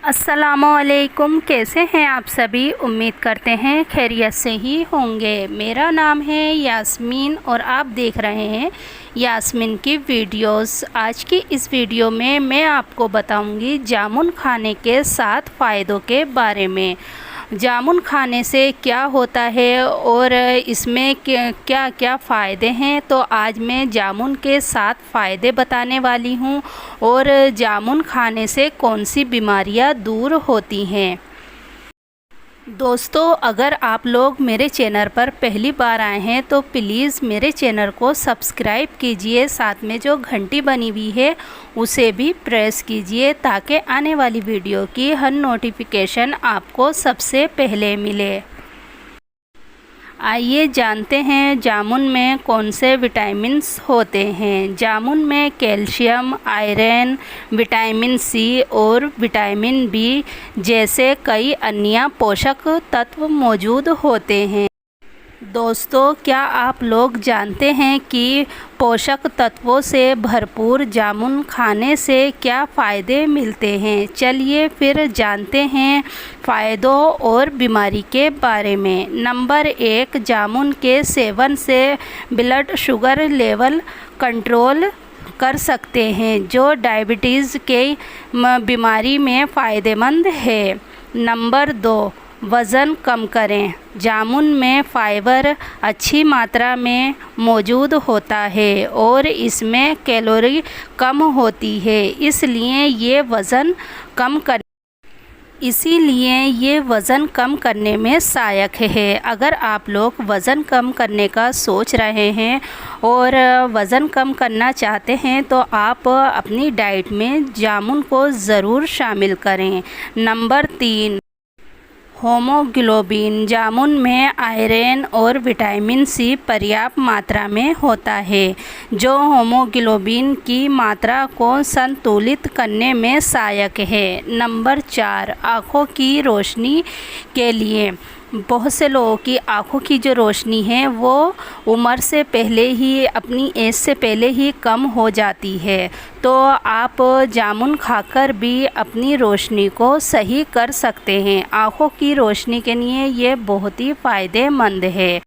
अस्सलामुअलैकुम। कैसे हैं आप सभी? उम्मीद करते हैं खैरियत से ही होंगे। मेरा नाम है यास्मीन और आप देख रहे हैं यास्मीन की वीडियोस। आज की इस वीडियो में मैं आपको बताऊंगी जामुन खाने के 7 फ़ायदों के बारे में। जामुन खाने से क्या होता है और इसमें क्या क्या फ़ायदे हैं, तो आज मैं जामुन के 7 फ़ायदे बताने वाली हूँ और जामुन खाने से कौन सी बीमारियाँ दूर होती हैं। दोस्तों, अगर आप लोग मेरे चैनल पर पहली बार आए हैं तो प्लीज़ मेरे चैनल को सब्सक्राइब कीजिए, साथ में जो घंटी बनी हुई है उसे भी प्रेस कीजिए ताकि आने वाली वीडियो की हर नोटिफिकेशन आपको सबसे पहले मिले। आइए जानते हैं जामुन में कौन से विटामिन्स होते हैं। जामुन में कैल्शियम, आयरन, विटामिन सी और विटामिन बी जैसे कई अन्य पोषक तत्व मौजूद होते हैं। दोस्तों, क्या आप लोग जानते हैं कि पोषक तत्वों से भरपूर जामुन खाने से क्या फ़ायदे मिलते हैं? चलिए फिर जानते हैं फ़ायदों और बीमारी के बारे में। नंबर 1, जामुन के सेवन से ब्लड शुगर लेवल कंट्रोल कर सकते हैं, जो डायबिटीज़ के बीमारी में फ़ायदेमंद है। नंबर 2, वज़न कम करें। जामुन में फाइबर अच्छी मात्रा में मौजूद होता है और इसमें कैलोरी कम होती है, इसीलिए ये वज़न कम करने में सहायक है। अगर आप लोग वज़न कम करने का सोच रहे हैं और वज़न कम करना चाहते हैं तो आप अपनी डाइट में जामुन को ज़रूर शामिल करें। Number 3, haemoglobin. जामुन में आयरन और विटामिन सी पर्याप्त मात्रा में होता है, जो होमोग्लोबिन की मात्रा को संतुलित करने में सहायक है। नंबर 4, आँखों की रोशनी के लिए। बहुत से लोगों की आँखों की जो रोशनी है वो उम्र से पहले ही, अपनी एज से पहले ही कम हो जाती है, तो आप जामुन खाकर भी अपनी रोशनी को सही कर सकते हैं। आँखों की रोशनी के लिए ये बहुत ही फ़ायदेमंद है।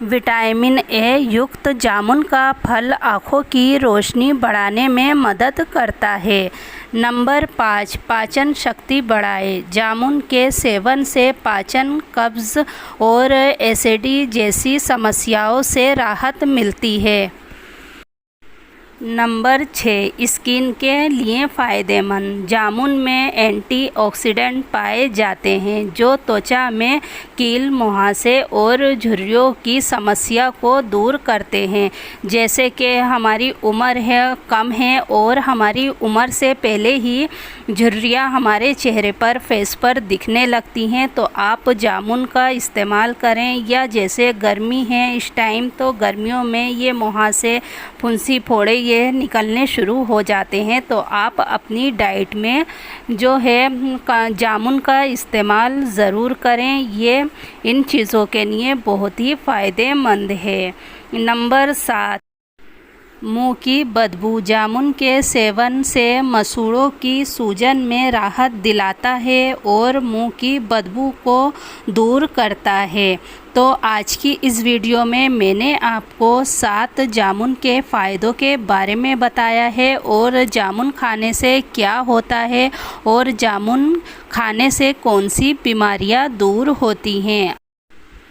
विटामिन ए युक्त जामुन का फल आँखों की रोशनी बढ़ाने में मदद करता है। नंबर 5, पाचन शक्ति बढ़ाए। जामुन के सेवन से पाचन, कब्ज़ और एसिडिटी जैसी समस्याओं से राहत मिलती है। नंबर 6, स्किन के लिए फ़ायदेमंद। जामुन में एंटीऑक्सीडेंट पाए जाते हैं, जो त्वचा में कील, मुहासे और झुर्रियों की समस्या को दूर करते हैं। जैसे कि हमारी उम्र कम है और हमारी उम्र से पहले ही झुर्रियाँ हमारे चेहरे पर, फेस पर दिखने लगती हैं, तो आप जामुन का इस्तेमाल करें। या जैसे गर्मी है इस टाइम, तो गर्मियों में ये मुहासे, फुंसी, फोड़े ये निकलने शुरू हो जाते हैं, तो आप अपनी डाइट में जो है जामुन का इस्तेमाल ज़रूर करें। ये इन चीज़ों के लिए बहुत ही फ़ायदेमंद है। नंबर 7, मुंह की बदबू। जामुन के सेवन से मसूड़ों की सूजन में राहत दिलाता है और मुंह की बदबू को दूर करता है। तो आज की इस वीडियो में मैंने आपको 7 जामुन के फ़ायदों के बारे में बताया है और जामुन खाने से क्या होता है और जामुन खाने से कौन सी बीमारियां दूर होती हैं।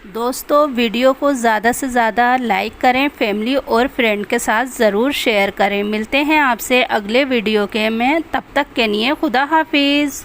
दोस्तों, वीडियो को ज़्यादा से ज़्यादा लाइक करें, फैमिली और फ्रेंड के साथ ज़रूर शेयर करें। मिलते हैं आपसे अगले वीडियो के में, तब तक के लिए खुदा हाफिज़।